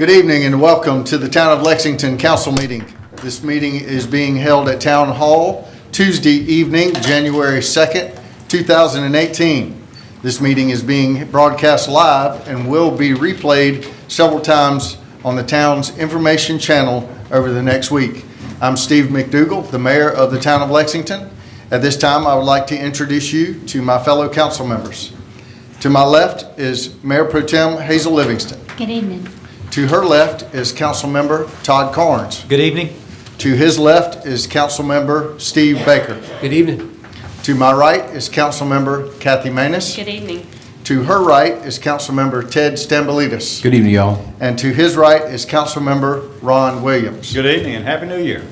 Good evening and welcome to the Town of Lexington Council meeting. This meeting is being held at Town Hall Tuesday evening, January 2nd, 2018. This meeting is being broadcast live and will be replayed several times on the town's information channel over the next week. I'm Steve McDougall, the mayor of the Town of Lexington. At this time, I would like to introduce you to my fellow council members. To my left is Mayor Pro Tem Hazel Livingston. Good evening. To her left is Council Member Todd Carnes. Good evening. To his left is Council Member Steve Baker. Good evening. To my right is Council Member Kathy Maness. Good evening. To her right is Council Member Ted Stambolitis. Good evening, y'all. And to his right is Council Member Ron Williams. Good evening and Happy New Year.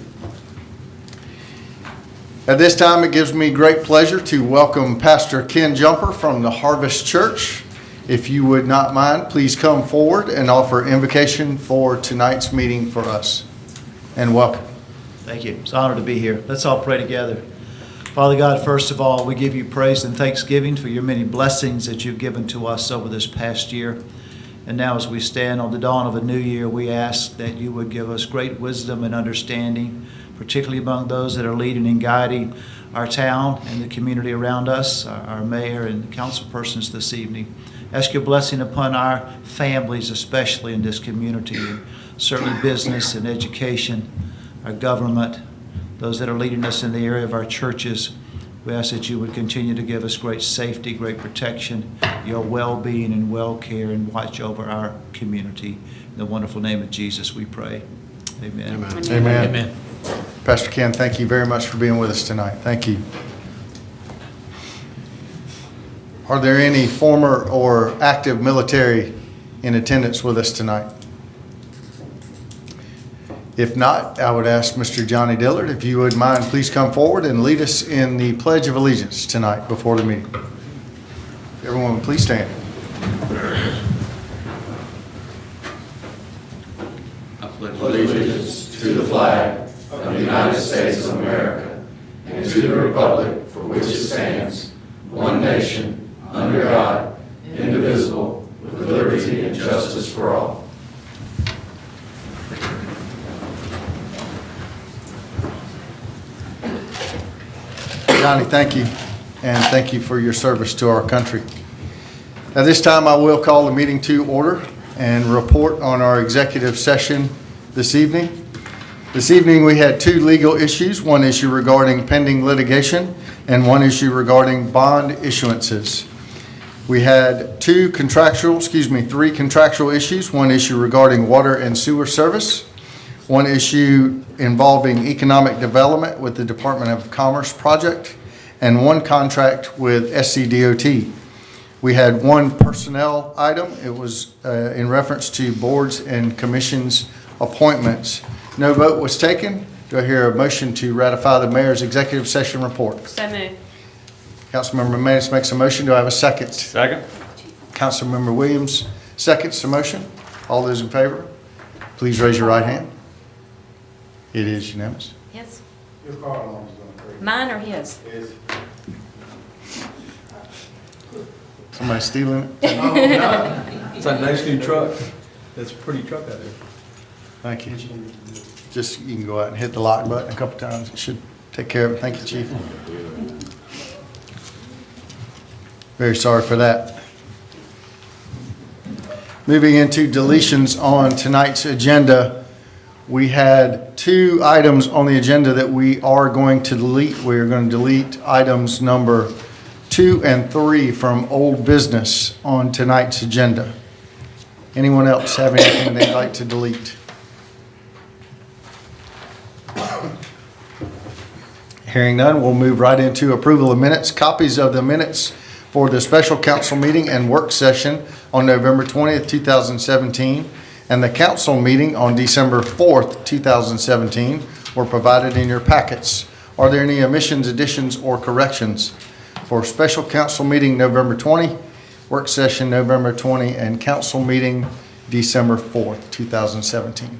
At this time, it gives me great pleasure to welcome Pastor Ken Jumper from the Harvest Church. If you would not mind, please come forward and offer invocation for tonight's meeting for us. And welcome. Thank you. It's an honor to be here. Let's all pray together. Father God, first of all, we give you praise and thanksgiving for your many blessings that you've given to us over this past year. And now as we stand on the dawn of a new year, we ask that you would give us great wisdom and understanding, particularly among those that are leading and guiding our town and the community around us, our mayor and council persons this evening. Ask your blessing upon our families, especially in this community, and certainly business and education, our government, those that are leading us in the area of our churches. We ask that you would continue to give us great safety, great protection, your well-being and well-care, and watch over our community. In the wonderful name of Jesus, we pray. Amen. Amen. Amen. Pastor Ken, thank you very much for being with us tonight. Thank you. Are there any former or active military in attendance with us tonight? If not, I would ask Mr. Johnny Dillard, if you would mind, please come forward and lead us in the Pledge of Allegiance tonight before the meeting. Everyone, please stand. I pledge allegiance to the flag of the United States of America and to the republic for which it stands, one nation, under God, indivisible, with liberty and justice for all. Johnny, thank you, and thank you for your service to our country. At this time, I will call the meeting to order and report on our executive session this evening. This evening, we had two legal issues, one issue regarding pending litigation and one issue regarding bond issuances. We had three contractual issues, one issue regarding water and sewer service, one issue involving economic development with the Department of Commerce project, and one contract with SCDOT. We had one personnel item. It was in reference to boards and commissions appointments. No vote was taken. Do I hear a motion to ratify the mayor's executive session report? So moved. Councilmember Maness makes a motion. Do I have a second? Second. Councilmember Williams seconds the motion. All those in favor, please raise your right hand. It is unanimous. Yes. Your car alarm is going crazy. Mine or his? It's, Somebody stealing it? It's a nice new truck. That's a pretty truck out there. Thank you. Just, you can go out and hit the lock button a couple times. It should take care of it. Thank you, Chief. Very sorry for that. Moving into deletions on tonight's agenda, we had two items on the agenda that we are going to delete. We are going to delete items number 2 and 3 from old business on tonight's agenda. Anyone else have anything they'd like to delete? Hearing none, we'll move right into approval of minutes. Copies of the minutes for the special council meeting and work session on November 20th, 2017, and the council meeting on December 4th, 2017 were provided in your packets. Are there any omissions, additions, or corrections for special council meeting November 20, work session November 20, and council meeting December 4th, 2017?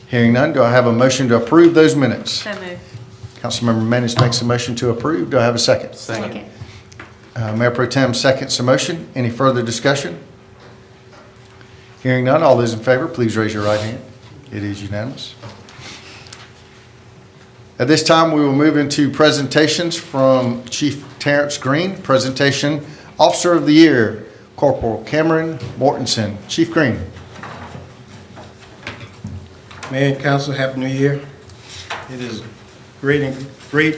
Hearing none, do I have a motion to approve those minutes? So moved. Councilmember Maness makes a motion to approve. Do I have a second? Second. Mayor Pro Tem seconds the motion. Any further discussion? Hearing none, all those in favor, please raise your right hand. It is unanimous. At this time, we will move into presentations from Chief Terrence Green. Presentation, Officer of the Year, Corporal Cameron Mortensen. Chief Green. Mayor and council, happy new year. It is great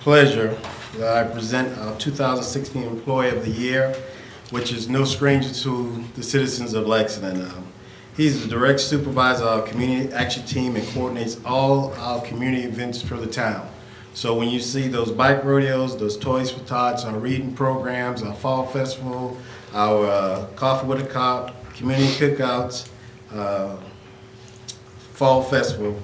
pleasure that I present our 2016 Employee of the Year, which is no stranger to the citizens of Lexington. He's the direct supervisor of our community action team and coordinates all our community events for the town. So when you see those bike rodeos, those Toys for Tots, our reading programs, our fall festival, our Coffee with a Cop, community cookouts, fall festival,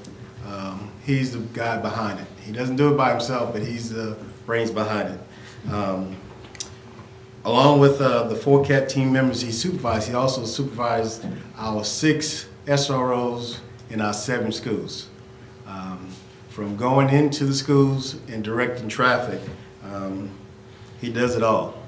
he's the guy behind it. He doesn't do it by himself, but he's the brains behind it. Along with the 4 CAT team members he supervised, he also supervised our 6 SROs in our 7 schools. From going into the schools and directing traffic, he does it all.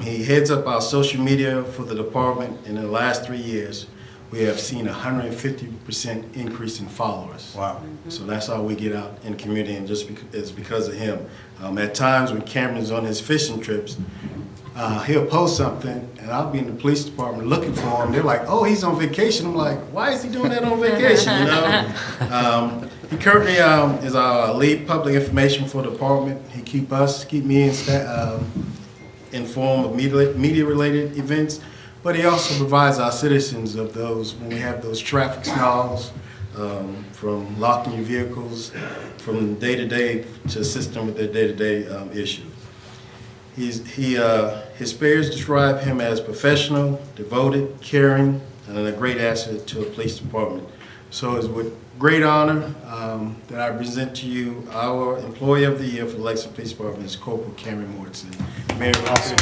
He heads up our social media for the department. In the last 3 years, we have seen a 150% increase in followers. Wow. So that's how we get out in the community, and it's because of him. At times when Cameron's on his fishing trips, he'll post something, and I'll be in the police department looking for him. They're like, "Oh, he's on vacation." I'm like, "Why is he doing that on vacation?" You know. He currently is our lead public information for the department. He keep me informed of media-related events, but he also provides our citizens of those when we have those traffic snarls, from locking your vehicles, from day-to-day to assist them with their day-to-day issue. His peers describe him as professional, devoted, caring, and a great asset to a police department. So it's with great honor that I present to you our Employee of the Year for the Lexington Police Department is Corporal Cameron Mortensen. Mayor, awesome.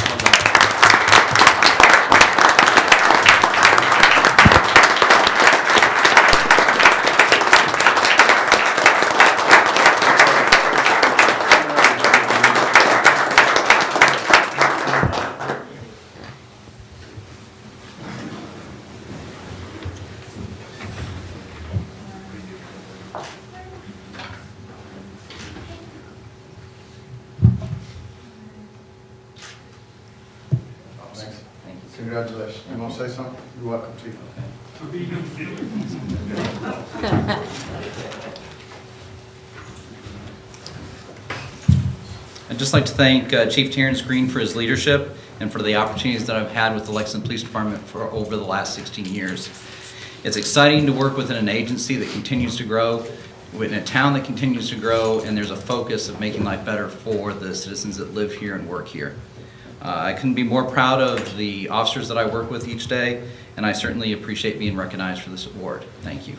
Congratulations. You want to say something? You're welcome to. I'd just like to thank Chief Terrence Green for his leadership and for the opportunities that I've had with the Lexington Police Department for over the last 16 years. It's exciting to work within an agency that continues to grow, in a town that continues to grow, and there's a focus of making life better for the citizens that live here and work here. I couldn't be more proud of the officers that I work with each day, and I certainly appreciate being recognized for this award. Thank you.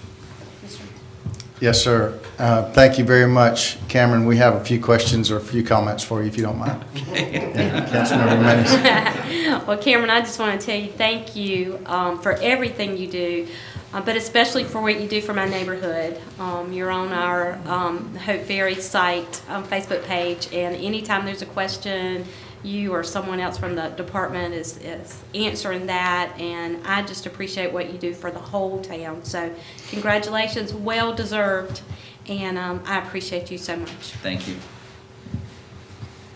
Yes, sir. Thank you very much, Cameron. We have a few questions or a few comments for you, if you don't mind. Yeah, Councilmember Menace. Well, Cameron, I just want to tell you thank you for everything you do, but especially for what you do for my neighborhood. You're on our Hope Ferry site Facebook page, and anytime there's a question, you or someone else from the department is answering that, and I just appreciate what you do for the whole town. So congratulations, well deserved, and I appreciate you so much. Thank you.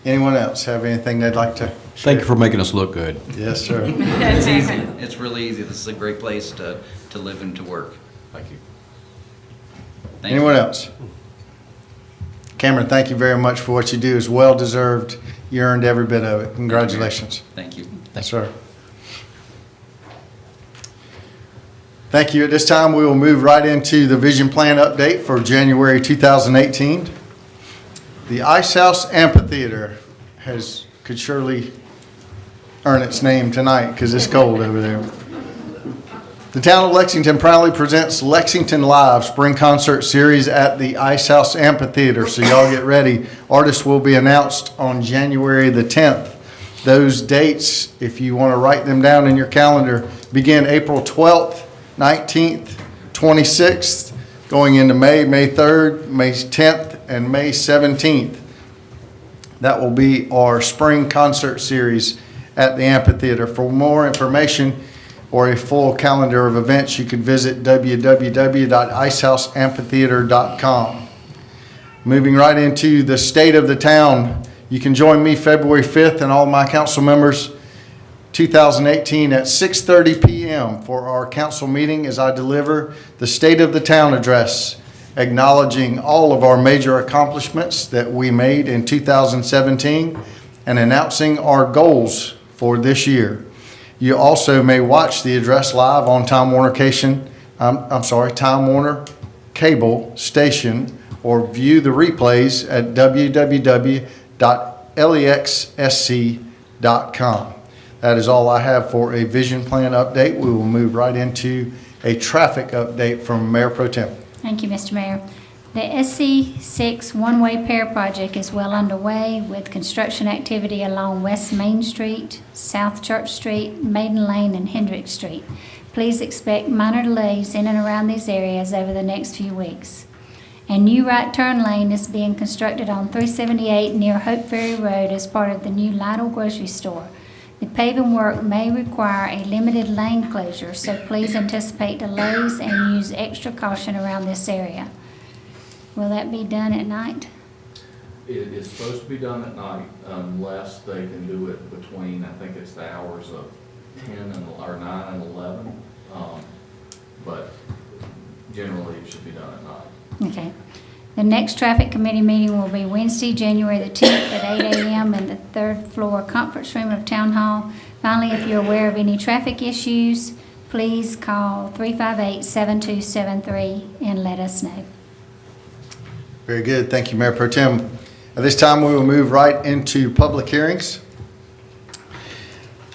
Anyone else have anything they'd like to share? Thank you for making us look good. Yes, sir. It's easy. It's really easy. This is a great place to live and to work. Thank you. Thank Anyone you. else? Cameron, thank you very much for what you do. It's well deserved. You earned every bit of it. Congratulations. Thank you. Yes, sir. Thank you. At this time, we will move right into the vision plan update for January 2018. The Ice House Amphitheater could surely earn its name tonight because it's cold over there. The town of Lexington proudly presents Lexington Live Spring Concert Series at the Ice House Amphitheater. So y'all get ready. Artists will be announced on January the 10th. Those dates, if you want to write them down in your calendar, begin April 12th, 19th, 26th, going into May 3rd, May 10th, and May 17th. That will be our spring concert series at the amphitheater. For more information, or a full calendar of events, you can visit www.icehouseamphitheater.com. Moving right into the state of the town, you can join me February 5th and all my council members 2018 at 6:30 p.m. for our council meeting as I deliver the State of the Town address, acknowledging all of our major accomplishments that we made in 2017 and announcing our goals for this year. You also may watch the address live on Time Warner cable station, or view the replays at www.lexsc.com. That is all I have for a vision plan update. We will move right into a traffic update from Mayor Pro Tem. Thank you, Mr. Mayor. The SC6 one-way pair project is well underway with construction activity along West Main Street, South Church Street, Maiden Lane, and Hendrick Street. Please expect minor delays in and around these areas over the next few weeks. A new right turn lane is being constructed on 378 near Hope Ferry Road as part of the new Lidl grocery store. The paving work may require a limited lane closure, so please anticipate delays and use extra caution around this area. Will that be done at night? It is supposed to be done at night unless they can do it between, I think it's the hours of 9 and 11. But generally it should be done at night. Okay. The next traffic committee meeting will be Wednesday, January the 10th at 8 a.m. in the third floor conference room of Town Hall. Finally, if you're aware of any traffic issues, please call 358-7273 and let us know. Very good. Thank you, Mayor Pro Tem. At this time, we will move right into public hearings.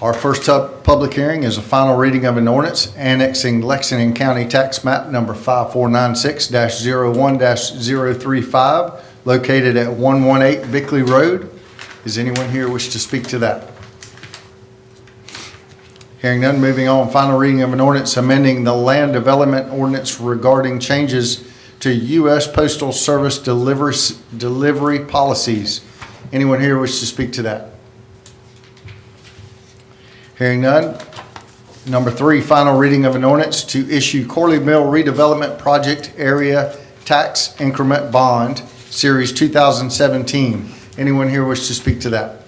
Our first public hearing is a final reading of an ordinance annexing Lexington County Tax Map number 5496-01-035 located at 118 Bickley Road. Does anyone here wish to speak to that? Hearing none, moving on. Final reading of an ordinance amending the land development ordinance regarding changes to U.S. Postal Service delivery policies. Anyone here wish to speak to that? Hearing none. Number 3, final reading of an ordinance to issue Corley Mill Redevelopment Project Area Tax Increment Bond, Series 2017. Anyone here wish to speak to that?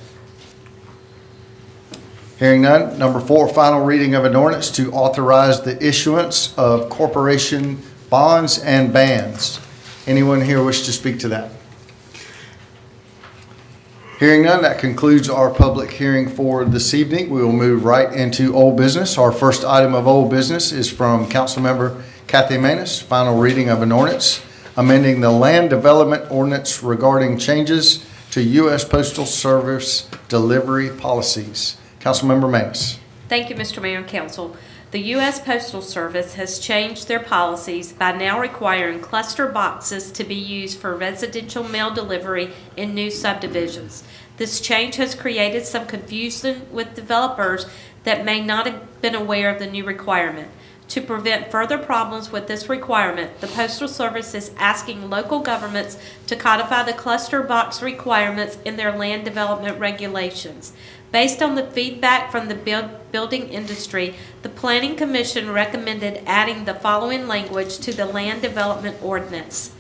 Hearing none. Number 4, final reading of an ordinance to authorize the issuance of corporation bonds and bands. Anyone here wish to speak to that? Hearing none, that concludes our public hearing for this evening. We will move right into old business. Our first item of old business is from Councilmember Kathy Manis, final reading of an ordinance amending the land development ordinance regarding changes to U.S. Postal Service delivery policies. Councilmember Manis. Thank you, Mr. Mayor and Council. The U.S. Postal Service has changed their policies by now requiring cluster boxes to be used for residential mail delivery in new subdivisions. This change has created some confusion with developers that may not have been aware of the new requirement. To prevent further problems with this requirement, the Postal Service is asking local governments to codify the cluster box requirements in their land development regulations. Based on the feedback from the building industry, the Planning Commission recommended adding the following language to the Land Development Ordinance.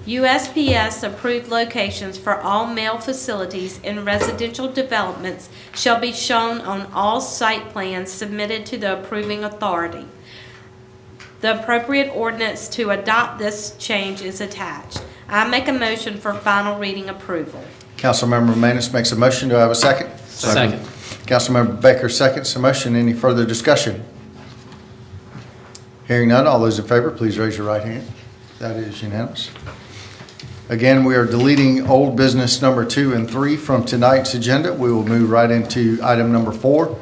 USPS approved locations for all mail facilities in residential developments shall be shown on all site plans submitted to the approving authority. The appropriate ordinance to adopt this change is attached. I make a motion for final reading approval. Councilmember Manis makes a motion. Do I have a second? Second. Councilmember Baker seconds the motion. Any further discussion? Hearing none, all those in favor, please raise your right hand. That is unanimous. Again, we are deleting old business number 2 and 3 from tonight's agenda. We will move right into item number 4.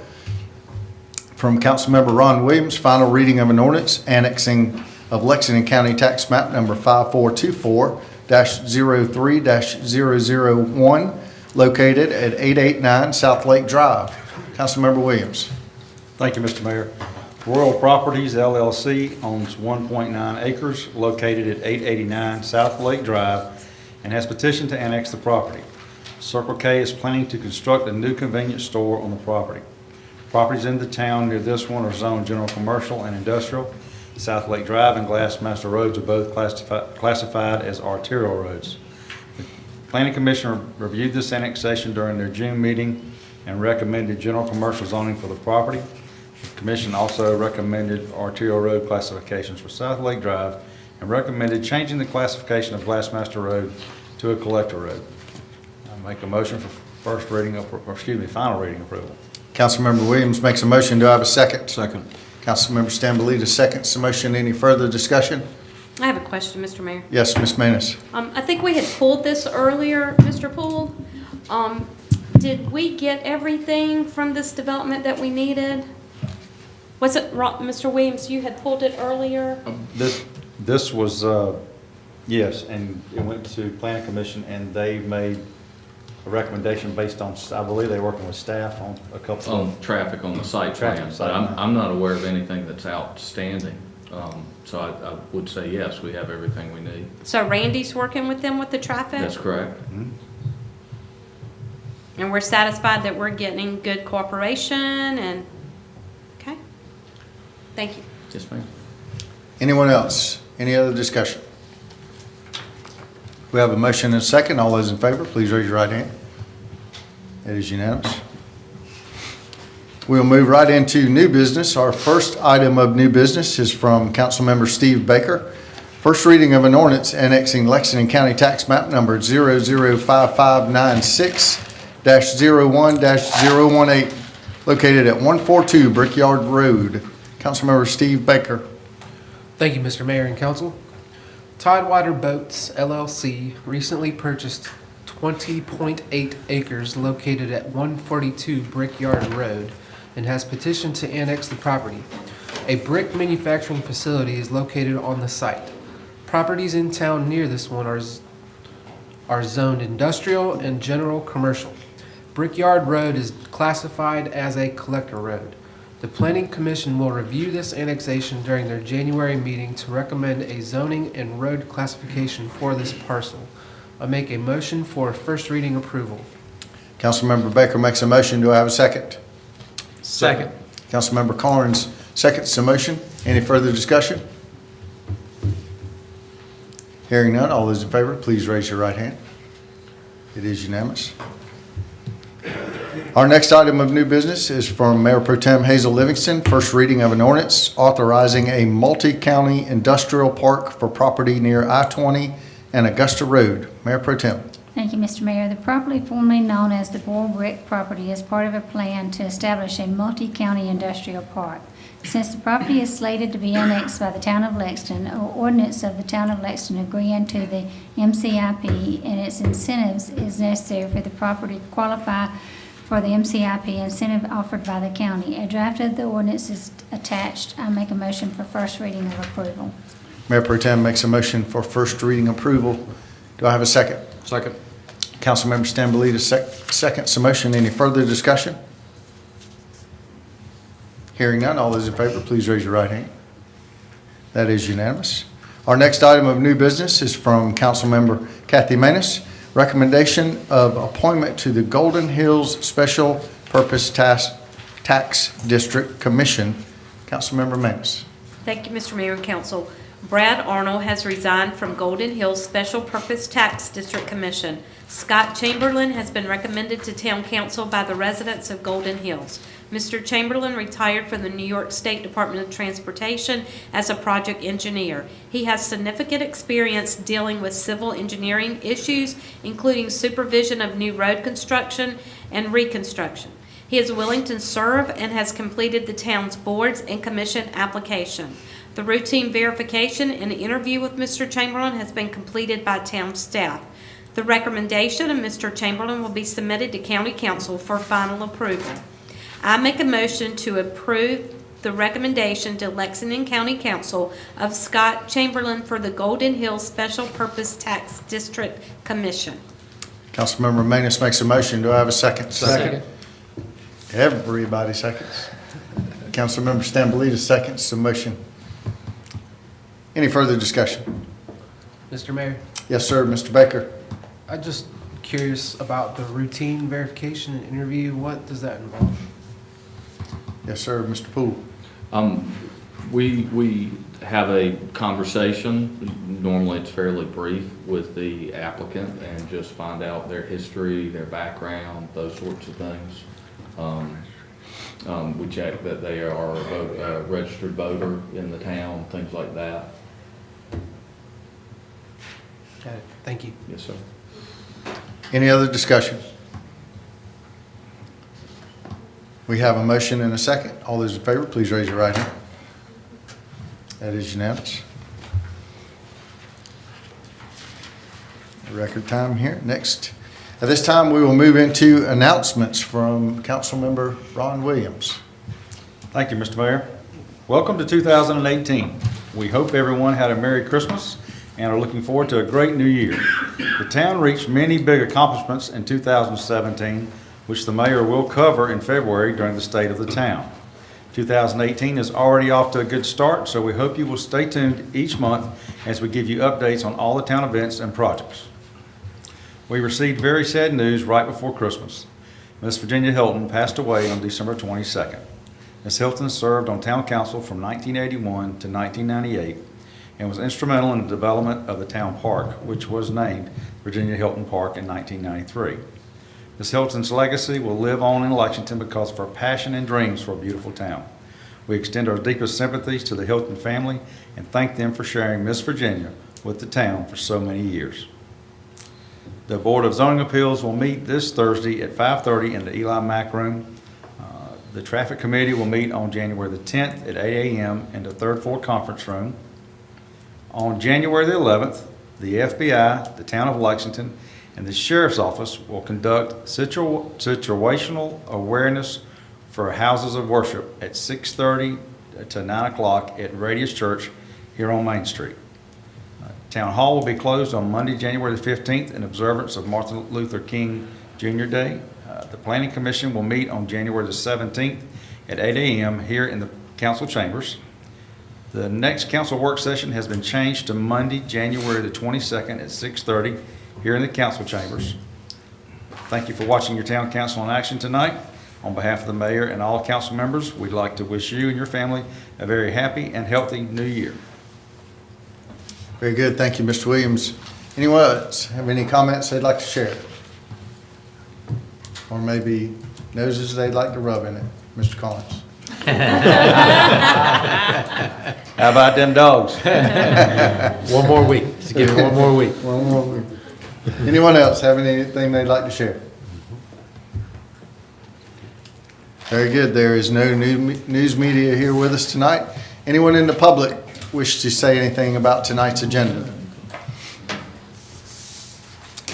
From Councilmember Ron Williams, final reading of an ordinance annexing of Lexington County Tax Map number 5424-03-001 located at 889 South Lake Drive. Councilmember Williams. Thank you, Mr. Mayor. Royal Properties LLC owns 1.9 acres located at 889 South Lake Drive and has petitioned to annex the property. Circle K is planning to construct a new convenience store on the property. Properties in the town near this one are zoned general commercial and industrial. South Lake Drive and Glassmaster Roads are both classified as arterial roads. The Planning Commission reviewed this annexation during their June meeting and recommended general commercial zoning for the property. The Commission also recommended arterial road classifications for South Lake Drive and recommended changing the classification of Glassmaster Road to a collector road. I make a motion for final reading approval. Councilmember Williams makes a motion. Do I have a second? Second. Councilmember Stambolitis seconds the motion. Any further discussion? I have a question, Mr. Mayor. Yes, Ms. Manis. I think we had pulled this earlier, Mr. Poole. Did we get everything from this development that we needed? Was it, Mr. Williams, you had pulled it earlier? This was, yes, and it went to Planning Commission, and they made a recommendation based on, I believe they're working with staff on a couple On of. traffic on the site Traffic plan, site but plan. I'm not aware of anything that's outstanding. So I would say yes, we have everything we need. So Randy's working with them with the traffic? That's correct. And we're satisfied that we're getting good cooperation and, okay? Thank you. Yes, ma'am. Anyone else? Any other discussion? We have a motion and a second. All those in favor, please raise your right hand. It is unanimous. We'll move right into new business. Our first item of new business is from Councilmember Steve Baker. First reading of an ordinance annexing Lexington County Tax Map Number 005596-01-018, located at 142 Brickyard Road. Councilmember Steve Baker. Thank you, Mr. Mayor and Council. Tidewater Boats LLC recently purchased 20.8 acres located at 142 Brickyard Road and has petitioned to annex the property. A brick manufacturing facility is located on the site. Properties in town near this one are zoned industrial and general commercial. Brickyard Road is classified as a collector road. The Planning Commission will review this annexation during their January meeting to recommend a zoning and road classification for this parcel. I make a motion for first reading approval. Councilmember Baker makes a motion. Do I have a second? Second. Councilmember Carnes seconds the motion. Any further discussion? Hearing none, all those in favor, please raise your right hand. It is unanimous. Our next item of new business is from Mayor Pro Tem Hazel Livingston. First reading of an ordinance authorizing a multi-county industrial park for property near I-20 and Augusta Road. Mayor Pro Tem. Thank you, Mr. Mayor. The property formerly known as the Bull Brick property is part of a plan to establish a multi-county industrial park. Since the property is slated to be annexed by the town of Lexington, an ordinance of the town of Lexington agreeing to the MCIP and its incentives is necessary for the property to qualify for the MCIP incentive offered by the county. A draft of the ordinance is attached. I make a motion for first reading of approval. Mayor Pro Tem makes a motion for first reading approval. Do I have a second? Second. Councilmember Stambolitis seconds the motion. Any further discussion? Hearing none, all those in favor, please raise your right hand. That is unanimous. Our next item of new business is from Councilmember Kathy Manis. Recommendation of appointment to the Golden Hills Special Purpose Tax District Commission. Councilmember Manis. Thank you, Mr. Mayor and Council. Brad Arnold has resigned from Golden Hills Special Purpose Tax District Commission. Scott Chamberlain has been recommended to Town Council by the residents of Golden Hills. Mr. Chamberlain retired from the New York State Department of Transportation as a project engineer. He has significant experience dealing with civil engineering issues, including supervision of new road construction and reconstruction. He is willing to serve and has completed the town's boards and commission application. The routine verification and interview with Mr. Chamberlain has been completed by town staff. The recommendation of Mr. Chamberlain will be submitted to County Council for final approval. I make a motion to approve the recommendation to Lexington County Council of Scott Chamberlain for the Golden Hills Special Purpose Tax District Commission. Councilmember Manis makes a motion. Do I have a second? Second. Everybody seconds. Councilmember Stambolitis seconds the motion. Any further discussion? Mr. Mayor, Yes, sir. Mr. Baker. I'm just curious about the routine verification and interview. What does that involve? Yes, sir, Mr. Poole. We have a conversation, normally it's fairly brief, with the applicant and just find out their history, their background, those sorts of things. We check that they are a registered voter in the town, things like that. Got it. Thank you. Yes, sir. Any other discussion? We have a motion and a second. All those in favor, please raise your right hand. That is unanimous. Record time here. Next. At this time, we will move into announcements from Councilmember Ron Williams. Thank you, Mr. Mayor. Welcome to 2018. We hope everyone had a Merry Christmas and are looking forward to a great new year. The town reached many big accomplishments in 2017, which the mayor will cover in February during the State of the Town. 2018 is already off to a good start, so we hope you will stay tuned each month as we give you updates on all the town events and projects. We received very sad news right before Christmas. Miss Virginia Hilton passed away on December 22nd. Miss Hilton served on town council from 1981 to 1998 and was instrumental in the development of the town park, which was named Virginia Hilton Park in 1993. Miss Hilton's legacy will live on in Lexington because of her passion and dreams for a beautiful town. We extend our deepest sympathies to the Hilton family and thank them for sharing Miss Virginia with the town for so many years. The Board of Zoning Appeals will meet this Thursday at 5:30 in the Eli Mack Room. The Traffic Committee will meet on January the 10th at 8 a.m. in the third floor conference room. On January the 11th, the FBI, the Town of Lexington, and the Sheriff's Office will conduct situational awareness for houses of worship at 6:30 to 9 o'clock at Radius Church here on Main Street. Town Hall will be closed on Monday, January the 15th in observance of Martin Luther King Jr. Day. The Planning Commission will meet on January the 17th at 8 a.m. here in the council chambers. The next council work session has been changed to Monday, January the 22nd at 6:30 here in the council chambers. Thank you for watching your town council in action tonight. On behalf of the mayor and all council members, we'd like to wish you and your family a very happy and healthy new year. Very good. Thank you, Mr. Williams. Anyone else have any comments they'd like to share? Or maybe noses they'd like to rub in it? Mr. Collins. How about them dogs? One more week. Just give it one more week. One more week. Anyone else have anything they'd like to share? Very good. There is no news media here with us tonight. Anyone in the public wish to say anything about tonight's agenda?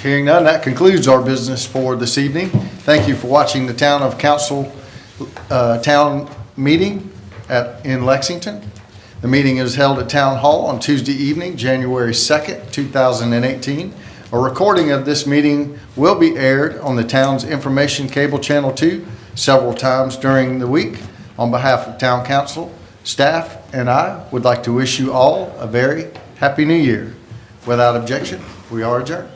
Hearing none, that concludes our business for this evening. Thank you for watching the Town of Council town meeting in Lexington. The meeting is held at Town Hall on Tuesday evening, January 2nd, 2018. A recording of this meeting will be aired on the town's information cable channel 2 several times during the week. On behalf of Town Council, staff, and I would like to wish you all a very happy new year. Without objection, we are adjourned.